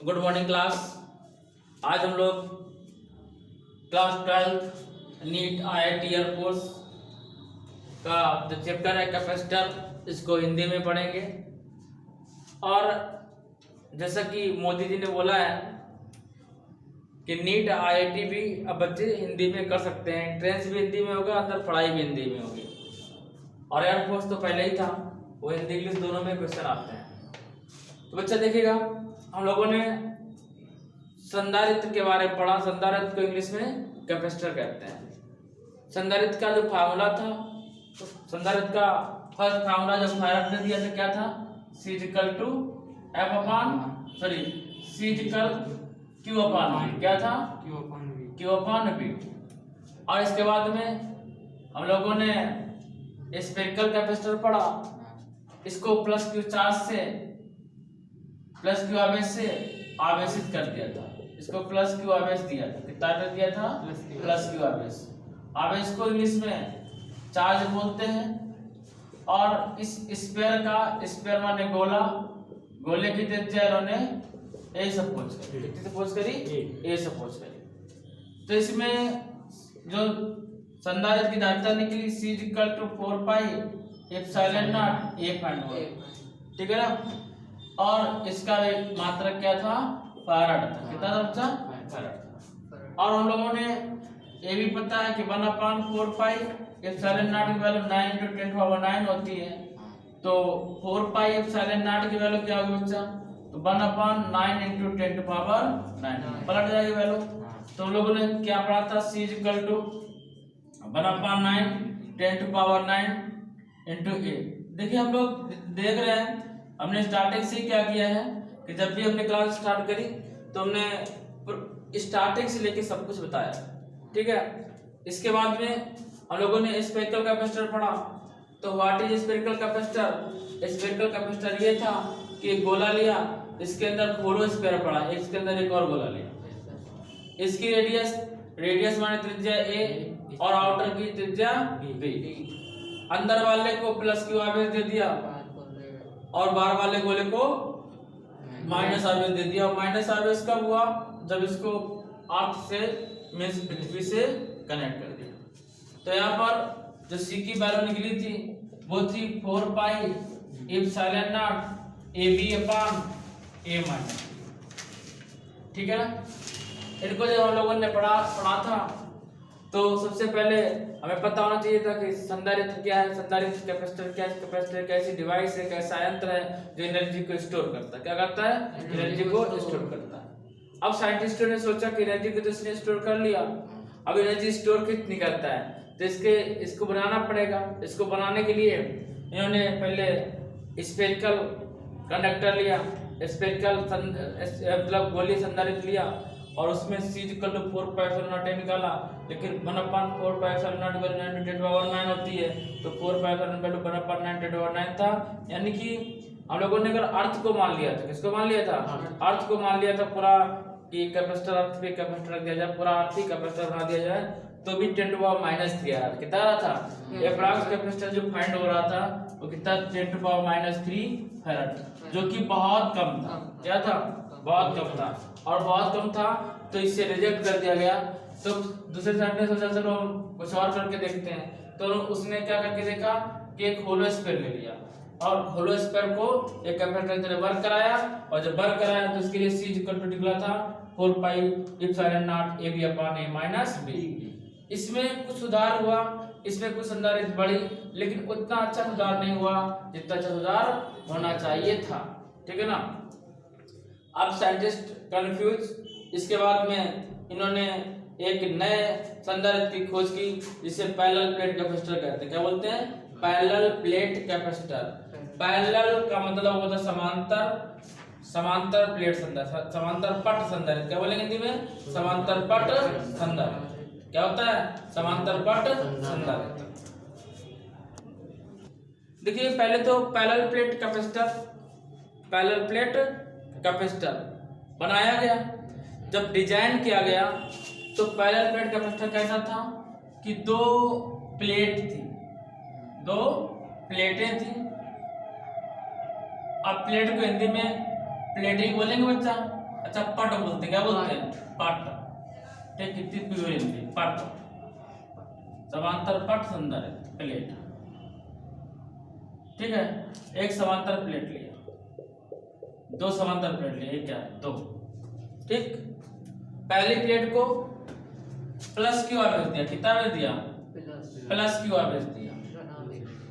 Good morning class. आज हम लोग क्लास 12 नीट IIT एयरफोर्स का जो चैप्टर है कैपेसिटर, इसको हिंदी में पढ़ेंगे। और जैसा कि मोदी जी ने बोला है कि नीट IIT भी अब बच्चे हिंदी में कर सकते हैं, एंट्रेंस भी हिंदी में होगा, अंदर पढ़ाई भी हिंदी में होगी। और एयरफोर्स तो पहले ही था, वो हिंदी इंग्लिश दोनों में क्वेश्चन आते हैं। तो बच्चा देखिएगा, हम लोगों ने संधारित्र के बारे में पढ़ा। संधारित्र को इंग्लिश में कैपेसिटर कहते हैं। संधारित्र का जो फार्मूला था, तो संधारित्र का फर्स्ट फार्मूला जो फायरड ने दिया था क्या था? C = F upon C = Q upon V। क्या था? Q upon V। और इसके बाद में हम लोगों ने स्फेरिकल कैपेसिटर पढ़ा। इसको +Q चार्ज से +Q आवेश से आवेशित कर दिया था। इसको +Q आवेश दिया था। कितना आवेश दिया था? +Q आवेश। आवेश को इंग्लिश में चार्ज बोलते हैं। और इस स्फीयर का, स्फीयर माने गोला, गोले की त्रिज्या इन्होंने A सपोज करी। कितनी सपोज करी? A सपोज करी। तो इसमें जो संधारित्र की धारिता निकली C = 4πε0 A फाइंड हुआ। ठीक है ना? और इसका एक मात्रक क्या था? फैराड था। कितना था बच्चा? फैराड। और हम लोगों ने ये भी पता है कि 1/4πε0 की वैल्यू 9 × 10⁹ होती है। तो 4πε0 की वैल्यू क्या होगी बच्चा? तो 1/9 × 10⁹ पलट जाएगी वैल्यू। तो हम लोगों ने क्या पढ़ा था? C = 1/9 × 10⁹ A। देखिए, हम लोग देख रहे हैं, हमने स्टार्टिंग से क्या किया है कि जब भी हमने क्लास स्टार्ट करी तो हमने स्टार्टिंग से लेके सब कुछ बताया। ठीक है। इसके बाद में हम लोगों ने स्फेरिकल कैपेसिटर पढ़ा। तो what is spherical capacitor? Spherical capacitor ये था कि एक गोला लिया, इसके अंदर होलो स्फीयर पड़ा, इसके अंदर एक और गोला लिया। इसकी रेडियस माने त्रिज्या A और आउटर की त्रिज्या B। अंदर वाले को +Q आवेश दे दिया और बाहर वाले गोले को माइनस आवेश दे दिया। और माइनस आवेश कब हुआ? जब इसको अर्थ से मींस पृथ्वी से कनेक्ट कर दिया। तो यहाँ पर जो C की वैल्यू निकली थी वो थी 4πε0 AB/A-। ठीक है ना? इनको जब हम लोगों ने पढ़ा था तो सबसे पहले हमें पता होना चाहिए था कि संधारित्र क्या है, संधारित्र कैपेसिटर क्या है, कैपेसिटर कैसी डिवाइस है, कैसा यंत्र है जो एनर्जी को स्टोर करता है। क्या करता है? एनर्जी को स्टोर करता है। अब साइंटिस्टों ने सोचा कि एनर्जी को तो इसने स्टोर कर लिया, अब एनर्जी स्टोर कितनी करता है, तो इसको बनाना पड़ेगा। इसको बनाने के लिए इन्होंने पहले स्फेरिकल कंडक्टर लिया, स्फेरिकल मतलब गोलीय संधारित्र लिया और उसमें C = 4πε0 निकाला। लेकिन 1/4πε0 की वैल्यू 9 × 10⁹ होती है, तो 4πε0 की वैल्यू 1/9 × 10⁹ था। यानी कि हम लोगों ने अगर अर्थ को मान लिया था, किसको मान लिया था? अर्थ को मान लिया था पूरा कि कैपेसिटर अर्थ पे कैपेसिटर रख दिया जाए, पूरा अर्थ ही कैपेसिटर बना दिया जाए, तो भी 10⁻³ आ रहा। कितना आ रहा था? एप्रॉक्स कैपेसिटर जो फाइंड हो रहा था वो कितना? 10⁻³ फैराड, जो कि बहुत कम था। क्या था? बहुत कम था। और बहुत कम था तो इसे रिजेक्ट कर दिया गया। तो दूसरे साइड ने सोचा चलो कुछ और करके देखते हैं। तो उसने क्या करके देखा कि एक होलो स्फीयर ले लिया और होलो स्फीयर को एक कैपेसिटर की तरह वर्क कराया। और जब वर्क कराया तो इसके लिए C = निकला था 4πε0 AB/A-B। इसमें कुछ सुधार हुआ, इसमें कुछ संधारित्र बढ़ी, लेकिन उतना अच्छा सुधार नहीं हुआ जितना अच्छा सुधार होना चाहिए था। ठीक है ना? अब साइंटिस्ट कंफ्यूज। इसके बाद में इन्होंने एक नए संधारित्र की खोज की जिसे पैरेलल प्लेट कैपेसिटर कहते हैं। क्या बोलते हैं? Parallel plate capacitor. पैरेलल का मतलब होता है समांतर प्लेट संधारित्र, समांतर पट संधारित्र। क्या बोलेंगे हिंदी में? समांतर पट संधारित्र। क्या होता है? समांतर पट संधारित्र। देखिए, पहले तो पैरेलल प्लेट कैपेसिटर बनाया गया। जब डिजाइन किया गया तो पैरेलल प्लेट कैपेसिटर कैसा था कि दो प्लेटें थी। अब प्लेट को हिंदी में प्लेटिंग बोलेंगे बच्चा। अच्छा पट बोलते हैं, क्या बोलते हैं? पट। ठीक, कितनी प्योर हिंदी, पट। समांतर पट संधारित्र प्लेट। ठीक है, एक समांतर प्लेट लिया, दो समांतर प्लेट लिए, क्या दो। ठीक, पहली प्लेट को प्लस क्यू आवेश दिया, कितना आवेश दिया? प्लस क्यू आवेश दिया।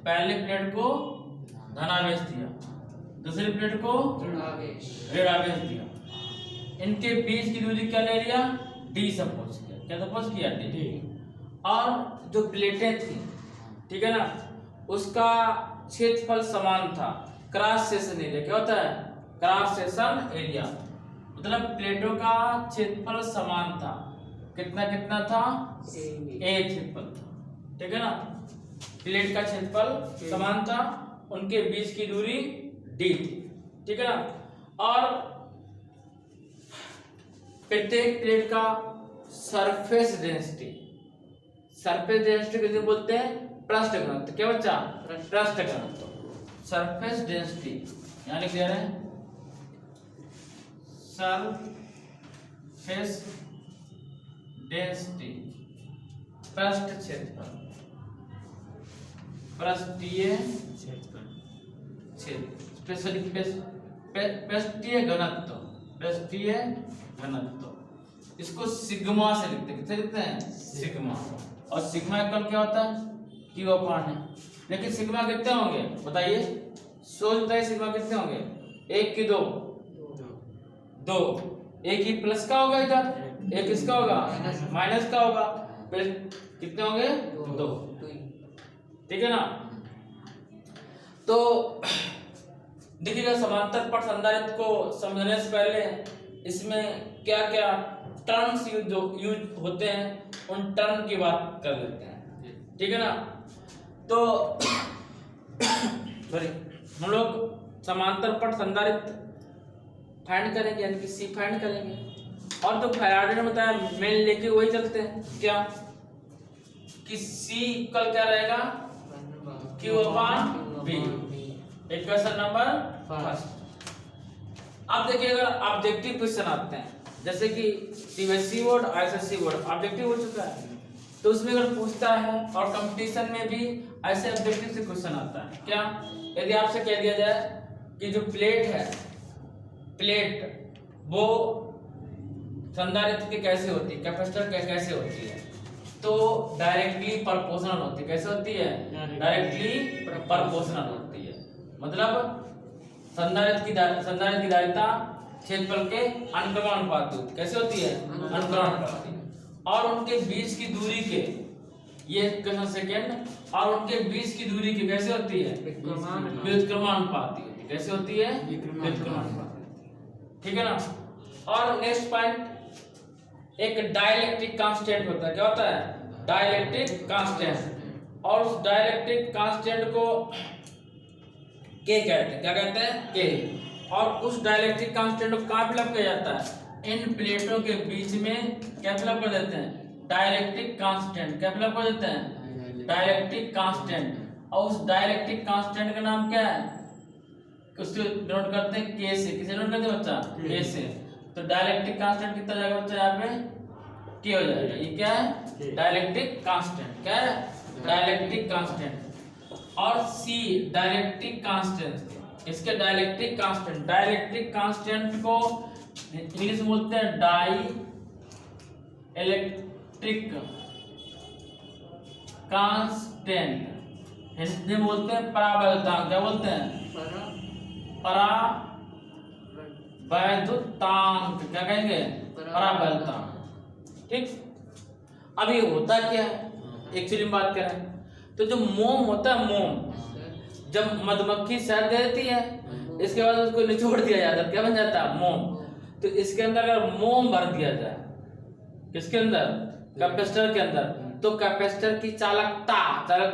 पहली प्लेट को धनावेश दिया, दूसरी प्लेट को ऋण आवेश दिया। इनके बीच की दूरी क्या ले लिया? डी सपोज किया। क्या सपोज किया? डी। और जो प्लेटें थी, ठीक है ना, उसका क्षेत्रफल समान था। क्रॉस सेक्शन एरिया क्या होता है? क्रॉस सेक्शन एरिया, मतलब प्लेटों का क्षेत्रफल समान था। कितना कितना था? ए क्षेत्रफल था। ठीक है ना, प्लेट का क्षेत्रफल समान था, उनके बीच की दूरी डी थी। ठीक है ना, और प्रत्येक प्लेट का सरफेस डेंसिटी, सरफेस डेंसिटी किसे बोलते हैं? पृष्ठ घनत्व। क्या बच्चा? पृष्ठ घनत्व। सरफेस डेंसिटी यानी क्या है? सरफेस डेंसिटी, पृष्ठ क्षेत्रफल, पृष्ठीय पृष्ठीय घनत्व, पृष्ठीय घनत्व। इसको सिग्मा से लिखते हैं। कितने लिखते हैं? सिग्मा। और सिग्मा इक्वल क्या होता है? क्यू अपान है। लेकिन सिग्मा कितने होंगे बताइए? सोच बताइए, सिग्मा कितने होंगे? एक की दो, दो। एक ही प्लस का होगा इधर, एक इसका होगा माइनस का होगा। कितने होंगे? दो। ठीक है ना, तो देखिएगा समांतर पट संधारित्र को समझने से पहले इसमें क्या क्या टर्म्स यूज होते हैं, उन टर्म की बात कर लेते हैं। ठीक है ना, तो हम लोग समांतर पट संधारित्र फाइंड करेंगे, यानी कि सी फाइंड करेंगे। और जो फैराडे ने बताया मेन लेके वही चलते हैं। क्या कि सी इक्वल क्या रहेगा? क्यू अपान बी। Equation number first. अब देखिए, अगर ऑब्जेक्टिव क्वेश्चन आते हैं, जैसे कि CBSE board, ICSE board objective हो चुका है, तो उसमें अगर पूछता है, और कंपटीशन में भी ऐसे ऑब्जेक्टिव से क्वेश्चन आता है। क्या? यदि आपसे कह दिया जाए कि जो प्लेट है, प्लेट वो संधारित्र की कैसे होती है, कैपेसिटर कैसे होती है, तो डायरेक्टली प्रोपोर्शनल होती है। कैसे होती है? डायरेक्टली प्रोपोर्शनल होती है। मतलब संधारित्र की धारिता क्षेत्रफल के अनुक्रमानुपाती होती है। कैसे होती है? अनुक्रमानुपाती। और उनके बीच की दूरी के, ये क्वेश्चन सेकंड, और उनके बीच की दूरी की कैसे होती है? व्युत्क्रमानुपाती होती है। कैसे होती है? व्युत्क्रमानुपाती। ठीक है ना। और नेक्स्ट पॉइंट, एक डाइलेक्ट्रिक कांस्टेंट होता है। क्या होता है? Dielectric constant. और उस डाइलेक्ट्रिक कांस्टेंट को के कहते हैं। क्या कहते हैं? के। और उस डाइलेक्ट्रिक कांस्टेंट को कहाँ फिलअप किया जाता है? इन प्लेटों के बीच में क्या फिलअप कर देते हैं? Dielectric constant. क्या फिलअप कर देते हैं? Dielectric constant. और उस डाइलेक्ट्रिक कांस्टेंट का नाम क्या है? उसको डिनोट करते हैं के से। किसे डिनोट करते हैं बच्चा? के से। तो डाइलेक्ट्रिक कांस्टेंट कितना जाएगा बच्चा? यहाँ पे के हो जाएगा। ये क्या है? Dielectric constant. क्या है? Dielectric constant. और सी डाइलेक्ट्रिक कांस्टेंट। इसके डाइलेक्ट्रिक कांस्टेंट, डाइलेक्ट्रिक कांस्टेंट को इंग्लिश में बोलते हैं डाई इलेक्ट्रिक कांस्टेंट, हिंदी में बोलते हैं परावैद्युतांक। क्या बोलते हैं? परावैद्युतांक। क्या कहेंगे? परावैद्युतांक। ठीक। अब ये होता क्या है एक्चुअली में बात करें तो, जो मोम होता है, मोम जब मधुमक्खी शहद दे देती है, इसके बाद उसको निचोड़ दिया जाता है, क्या बन जाता है? मोम। तो इसके अंदर अगर मोम भर दिया जाए, किसके अंदर? कैपेसिटर के अंदर, तो कैपेसिटर की चालकता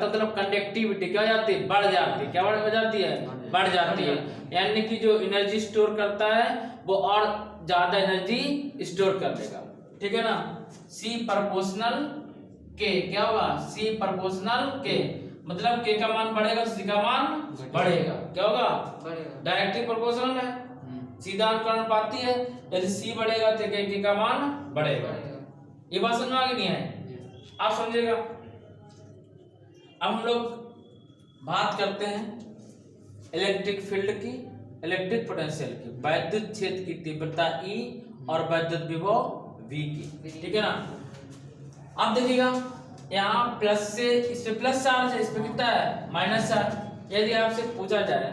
मतलब कंडक्टिविटी क्या हो जाती है? बढ़ जाती है। क्या बढ़ जाती है? बढ़ जाती है। यानी कि जो एनर्जी स्टोर करता है वो और ज्यादा एनर्जी स्टोर कर देगा। ठीक है ना। सी प्रोपोर्शनल के। क्या होगा? सी प्रोपोर्शनल के, मतलब के का मान बढ़ेगा, सी का मान बढ़ेगा। क्या होगा? डायरेक्टली प्रोपोर्शनल है। सीधा अनुपाती है, यदि सी बढ़ेगा तो के का मान बढ़ेगा। ये बात समझ में आ गई नहीं है? आप समझेगा। अब हम लोग बात करते हैं इलेक्ट्रिक फील्ड की, इलेक्ट्रिक पोटेंशियल की, वैद्युत क्षेत्र की तीव्रता E और वैद्युत विभव V की, ठीक है ना। अब देखिएगा यहाँ प्लस से, इस पे प्लस चार्ज है, इस पे कितना है माइनस चार्ज। यदि आपसे पूछा जाए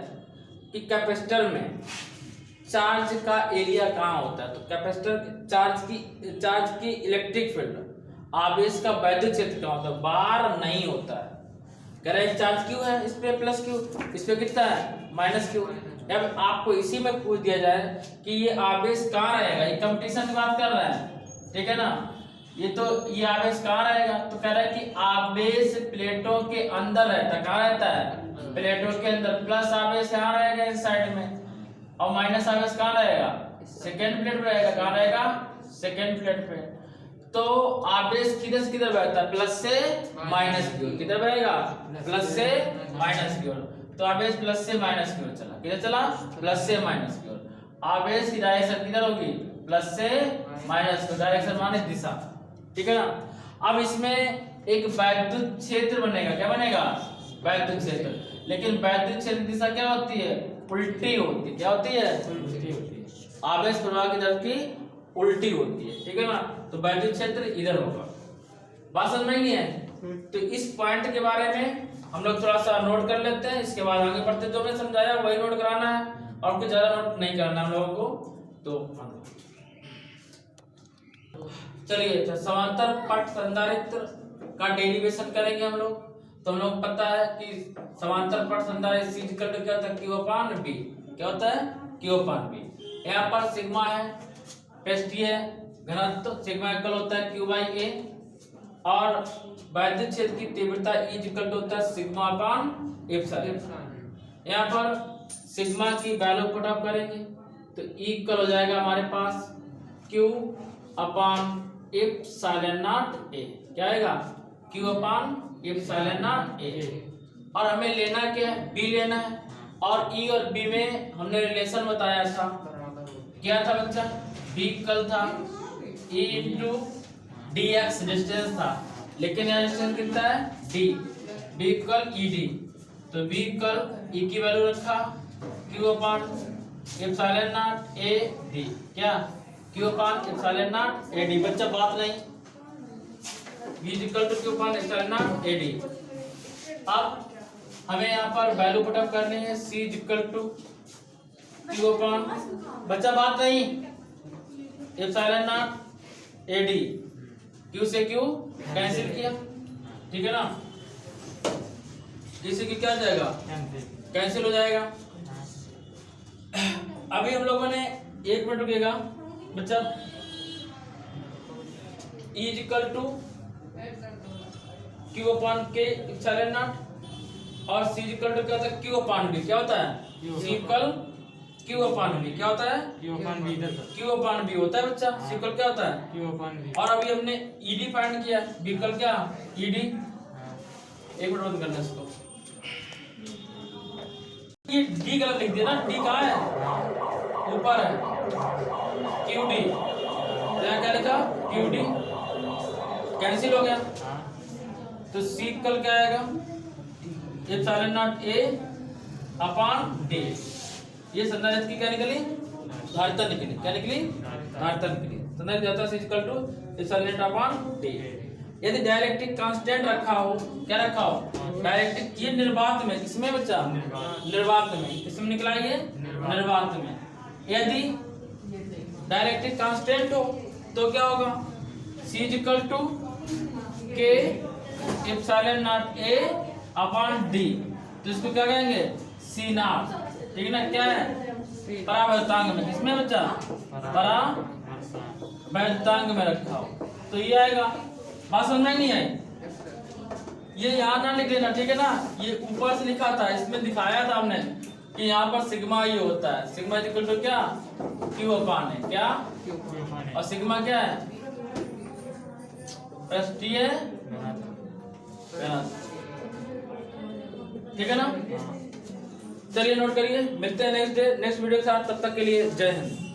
कि कैपेसिटर में चार्ज का एरिया कहाँ होता है, तो कैपेसिटर चार्ज की इलेक्ट्रिक फील्ड, आवेश का वैद्युत क्षेत्र कहाँ होता है, बाहर नहीं होता है। कह रहे चार्ज क्यू है, इस पे प्लस क्यू, इस पे कितना है माइनस क्यू। अब आपको इसी में पूछ दिया जाए कि ये आवेश कहाँ रहेगा, ये कंपटीशन की बात कर रहा है, ठीक है ना। ये आवेश कहाँ रहेगा, तो कह रहा है कि आवेश प्लेटों के अंदर रहता है। कहाँ रहता है, प्लेटों के अंदर। प्लस आवेश यहाँ रहेगा इस साइड में, और माइनस आवेश कहाँ रहेगा, सेकेंड प्लेट पे रहेगा। कहाँ रहेगा, सेकेंड प्लेट पे। तो आवेश किधर से किधर बहता है, प्लस से माइनस की ओर। किधर बहेगा, प्लस से माइनस की ओर। तो आवेश प्लस से माइनस की ओर चला, किधर चला, प्लस से माइनस की ओर। आवेश की डायरेक्शन किधर होगी, प्लस से माइनस की। डायरेक्शन माने दिशा, ठीक है ना। अब इसमें एक वैद्युत क्षेत्र बनेगा, क्या बनेगा, वैद्युत क्षेत्र। लेकिन वैद्युत क्षेत्र दिशा क्या होती है, उल्टी होती है। क्या होती है, उल्टी होती है। आवेश प्रवाह की दर की उल्टी होती है, ठीक है ना। तो वैद्युत क्षेत्र इधर होगा। बात समझ में नहीं है? तो इस पॉइंट के बारे में हम लोग थोड़ा सा नोट कर लेते हैं, इसके बाद आगे बढ़ते। जो मैंने समझाया वही नोट कराना है, और कुछ ज्यादा नोट नहीं करना हम लोगों को। तो चलिए, समांतर पट संधारित्र का डेरिवेशन करेंगे हम लोग। तो हम लोग पता है कि समांतर पट संधारित्र क्या होता है, Q/B। क्या होता है, Q/B। यहाँ पर सिग्मा है पृष्ठीय घनत्व, सिग्मा इक्वल होता है Q/A, और वैद्युत क्षेत्र की तीव्रता E इक्वल होता है सिग्मा/एप्सिलॉन। यहाँ पर सिग्मा की वैल्यू पुट अप करेंगे तो E इक्वल हो जाएगा हमारे पास Q/एप्सिलॉन नॉट A। क्या आएगा, Q/एप्सिलॉन नॉट A। और हमें लेना क्या है, B लेना है। और E और B में हमने रिलेशन बताया था, क्या था बच्चा, B इक्वल था E इंटू dx डिस्टेंस था, लेकिन यहाँ डिस्टेंस कितना है, d। B इक्वल ED, तो B इक्वल E की वैल्यू रखा Q/एप्सिलॉन नॉट AD। क्या, Q/एप्सिलॉन नॉट AD। बच्चा बात नहीं, B इक्वल टू Q/एप्सिलॉन नॉट AD। अब हमें यहाँ पर वैल्यू पुट अप करनी है, C इक्वल टू Q/, बच्चा बात नहीं, एप्सिलॉन नॉट AD। Q से Q कैंसिल किया, ठीक है ना। Q से Q क्या हो जाएगा, कैंसिल हो जाएगा। अभी हम लोगों ने, एक मिनट रुकिएगा बच्चा, E equal to Q/K epsilon naught, और C इक्वल टू क्या होता है, Q/B। क्या होता है, C इक्वल Q/B। क्या होता है, Q/B होता है बच्चा। C इक्वल क्या होता है, Q/B। और अभी हमने ED फाइंड किया, B इक्वल क्या, ED। एक मिनट बंद करना इसको, ये D गलत लिख दिया ना, D कहाँ है, ऊपर है, QD। क्या लिखा, QD, कैंसिल हो गया। तो C इक्वल क्या आएगा, एप्सिलॉन नॉट A/D। ये संधारित्र की क्या निकली, धारिता निकली। क्या निकली, धारिता निकली। संधारित्र C equal to epsilon naught D। यदि डायरेक्ट्रिक कांस्टेंट रखा हो, क्या रखा हो, डायरेक्ट्रिक, ये निर्वात में, इसमें बच्चा निर्वात में, इसमें निकला ये निर्वात में। यदि डायरेक्ट्रिक कांस्टेंट हो तो क्या होगा, C equal to K epsilon naught A/D। तो इसको क्या कहेंगे, C नॉट, ठीक है ना। क्या है, परावैद्युतांक में, किसमें बच्चा, परावैद्युतांक में रखा हो तो ये आएगा। बात समझ में नहीं आई, ये यहाँ ना लिख लेना, ठीक है ना। ये ऊपर से लिखा था, इसमें दिखाया था हमने कि यहाँ पर सिग्मा ये होता है, सिग्मा इक्वल टू क्या, Q/A। क्या, और सिग्मा क्या है, पृष्ठीय घनत्व, ठीक है ना। चलिए नोट करिए, मिलते हैं नेक्स्ट वीडियो के साथ, तब तक के लिए जय हिंद।